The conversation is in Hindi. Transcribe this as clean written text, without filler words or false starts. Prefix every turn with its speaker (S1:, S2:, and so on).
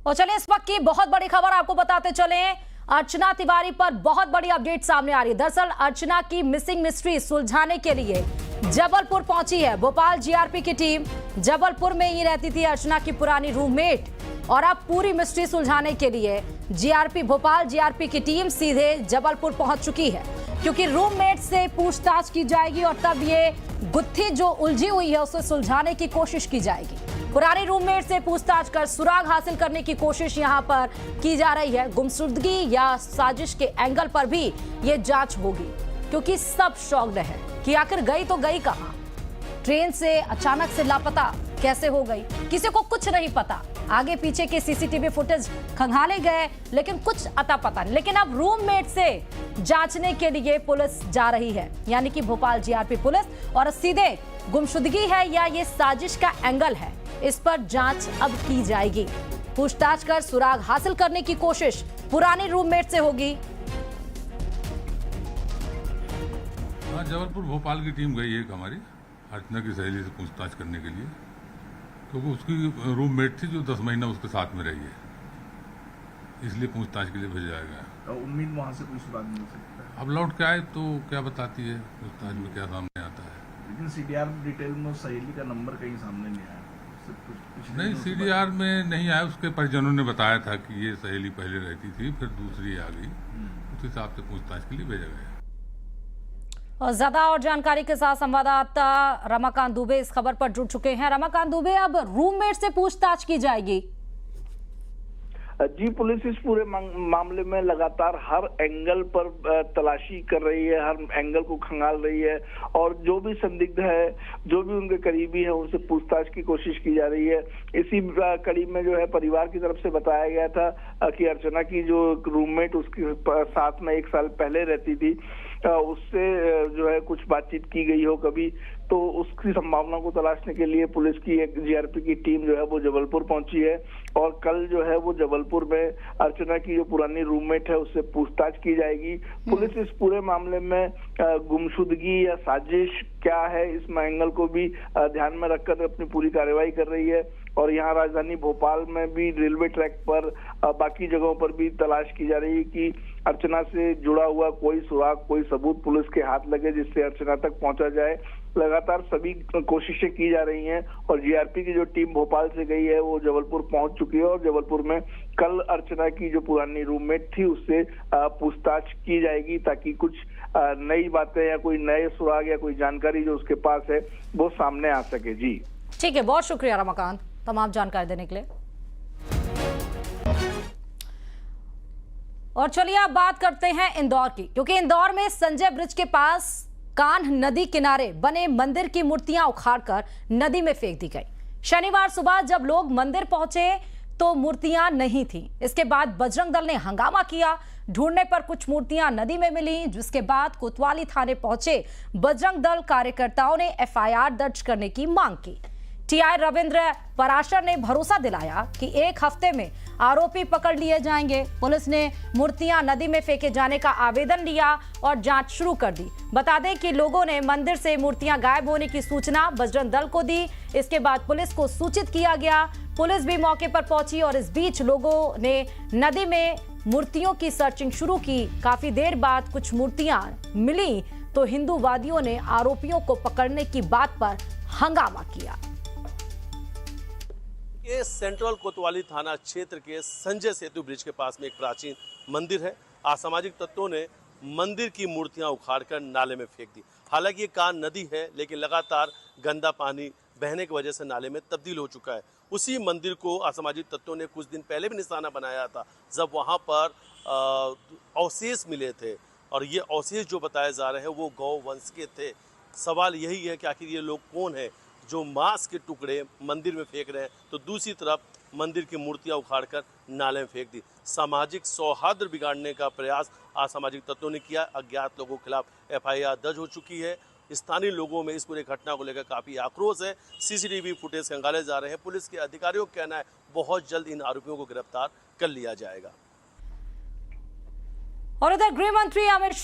S1: और चलिए इस वक्त की बहुत बड़ी खबर आपको बताते चले। अर्चना तिवारी पर बहुत बड़ी अपडेट सामने आ रही है। दरअसल अर्चना की मिसिंग मिस्ट्री सुलझाने के लिए जबलपुर पहुंची है भोपाल जीआरपी की टीम। जबलपुर में ही रहती थी अर्चना की पुरानी रूममेट और अब पूरी मिस्ट्री सुलझाने के लिए भोपाल जीआरपी की टीम सीधे जबलपुर पहुंच चुकी है, क्योंकि रूममेट से पूछताछ की जाएगी और तब ये गुत्थी जो उलझी हुई है उसे सुलझाने की कोशिश की जाएगी। पुरानी रूममेट से पूछताछ कर सुराग हासिल करने की कोशिश यहां पर की जा रही है। गुमशुदगी या साजिश के एंगल पर भी ये जांच होगी, क्योंकि सब शॉक्ड है कि आखिर गई तो गई कहां। ट्रेन से अचानक से लापता कैसे हो गई, किसी को कुछ नहीं पता। आगे पीछे के सीसीटीवी फुटेज खंगाले गए लेकिन कुछ अता पता नहीं। लेकिन अब रूममेट से जांचने के लिए पुलिस जा रही है, यानी कि भोपाल जीआरपी पुलिस, और सीधे गुमशुदगी है या ये साजिश का एंगल है, इस पर जांच अब की जाएगी। पूछताछ कर सुराग हासिल करने की कोशिश पुरानी रूममेट से होगी।
S2: जबलपुर भोपाल की टीम गई है हमारी अर्चना की सहेली से पूछताछ करने के लिए, क्योंकि उसकी रूममेट थी जो 10 महीना उसके साथ में रही है, इसलिए पूछताछ के लिए भेजा गया।
S3: तो उम्मीद वहाँ से कोई सुराग मिल सकता है।
S2: अब लौट के आए तो क्या बताती है, पूछताछ में क्या सामने आता है।
S3: लेकिन सीडीआर डिटेल में सहेली का नंबर कहीं सामने नहीं आया।
S2: नहीं, सीडीआर में नहीं आया। उसके परिजनों ने बताया था कि ये सहेली पहले रहती थी, फिर दूसरी आ गई, उस हिसाब से पूछताछ के लिए भेजा गया।
S1: और ज्यादा और जानकारी के साथ संवाददाता रमाकांत दुबे इस खबर पर जुड़ चुके हैं। रमाकांत दुबे, अब रूममेट से पूछताछ की जाएगी।
S4: जी, पुलिस इस पूरे मामले में लगातार हर एंगल पर तलाशी कर रही है, हर एंगल को खंगाल रही है और जो भी संदिग्ध है, जो भी उनके करीबी है, उनसे पूछताछ की कोशिश की जा रही है। इसी कड़ी में जो है परिवार की तरफ से बताया गया था कि अर्चना की जो रूममेट उसके साथ में 1 साल पहले रहती थी, उससे जो है कुछ बातचीत की गई हो कभी, तो उसकी संभावना को तलाशने के लिए पुलिस की एक जीआरपी की टीम जो है वो जबलपुर पहुंची है और कल जो है वो जबलपुर में अर्चना की जो पुरानी रूममेट है उससे पूछताछ की जाएगी। पुलिस इस पूरे मामले में गुमशुदगी या साजिश क्या है, इस एंगल को भी ध्यान में रखकर अपनी पूरी कार्रवाई कर रही है और यहाँ राजधानी भोपाल में भी रेलवे ट्रैक पर बाकी जगहों पर भी तलाश की जा रही है कि अर्चना से जुड़ा हुआ कोई सुराग, कोई सबूत पुलिस के हाथ लगे जिससे अर्चना तक पहुंचा जाए। लगातार सभी कोशिशें की जा रही हैं और जीआरपी की जो टीम भोपाल से गई है वो जबलपुर पहुंच चुकी है और जबलपुर में कल अर्चना की जो पुरानी रूममेट थी उससे पूछताछ की जाएगी, ताकि कुछ नई बातें या कोई नए सुराग या कोई जानकारी जो उसके पास है वो सामने आ सके। जी
S1: ठीक है, बहुत शुक्रिया रमाकांत तमाम जानकारी देने के लिए। और चलिए अब बात करते हैं इंदौर की, क्योंकि इंदौर में संजय ब्रिज के पास कान्ह नदी किनारे बने मंदिर की मूर्तियां उखाड़कर नदी में फेंक दी गई। शनिवार सुबह जब लोग मंदिर पहुंचे तो मूर्तियां नहीं थी। इसके बाद बजरंग दल ने हंगामा किया। ढूंढने पर कुछ मूर्तियां नदी में मिली, जिसके बाद कोतवाली थाने पहुंचे बजरंग दल कार्यकर्ताओं ने एफआईआर दर्ज करने की मांग की। टीआई रविंद्र पराशर ने भरोसा दिलाया कि 1 हफ्ते में आरोपी पकड़ लिए जाएंगे। पुलिस ने मूर्तियां नदी में फेंके जाने का आवेदन लिया और जांच शुरू कर दी। बता दें कि लोगों ने मंदिर से मूर्तियां गायब होने की सूचना बजरंग दल को दी। इसके बाद पुलिस को सूचित किया गया। पुलिस भी मौके पर पहुंची और इस बीच लोगों ने नदी में मूर्तियों की सर्चिंग शुरू की। काफी देर बाद कुछ मूर्तियां मिली तो हिंदूवादियों ने आरोपियों को पकड़ने की बात पर हंगामा किया।
S5: ये सेंट्रल कोतवाली थाना क्षेत्र के संजय सेतु ब्रिज के पास में एक प्राचीन मंदिर है। असामाजिक तत्वों ने मंदिर की मूर्तियां उखाड़कर नाले में फेंक दी। हालांकि ये कान्ह नदी है, लेकिन लगातार गंदा पानी बहने की वजह से नाले में तब्दील हो चुका है। उसी मंदिर को असामाजिक तत्वों ने कुछ दिन पहले भी निशाना बनाया था, जब वहां पर अवशेष मिले थे और ये अवशेष जो बताए जा रहे हैं वो गौ वंश के थे। सवाल यही है कि आखिर ये लोग कौन है जो मांस के टुकड़े मंदिर में फेंक रहे हैं, तो दूसरी तरफ मंदिर की मूर्तियां उखाड़कर नाले में फेंक दी। सामाजिक सौहार्द बिगाड़ने का प्रयास असामाजिक तत्वों ने किया। अज्ञात लोगों के खिलाफ एफआईआर दर्ज हो चुकी है। स्थानीय लोगों में इस पूरे घटना को लेकर काफी आक्रोश है। सीसीटीवी फुटेज खंगाले जा रहे हैं। पुलिस के अधिकारियों का कहना है बहुत जल्द इन आरोपियों को गिरफ्तार कर लिया जाएगा।
S1: और उधर गृह मंत्री अमित शाह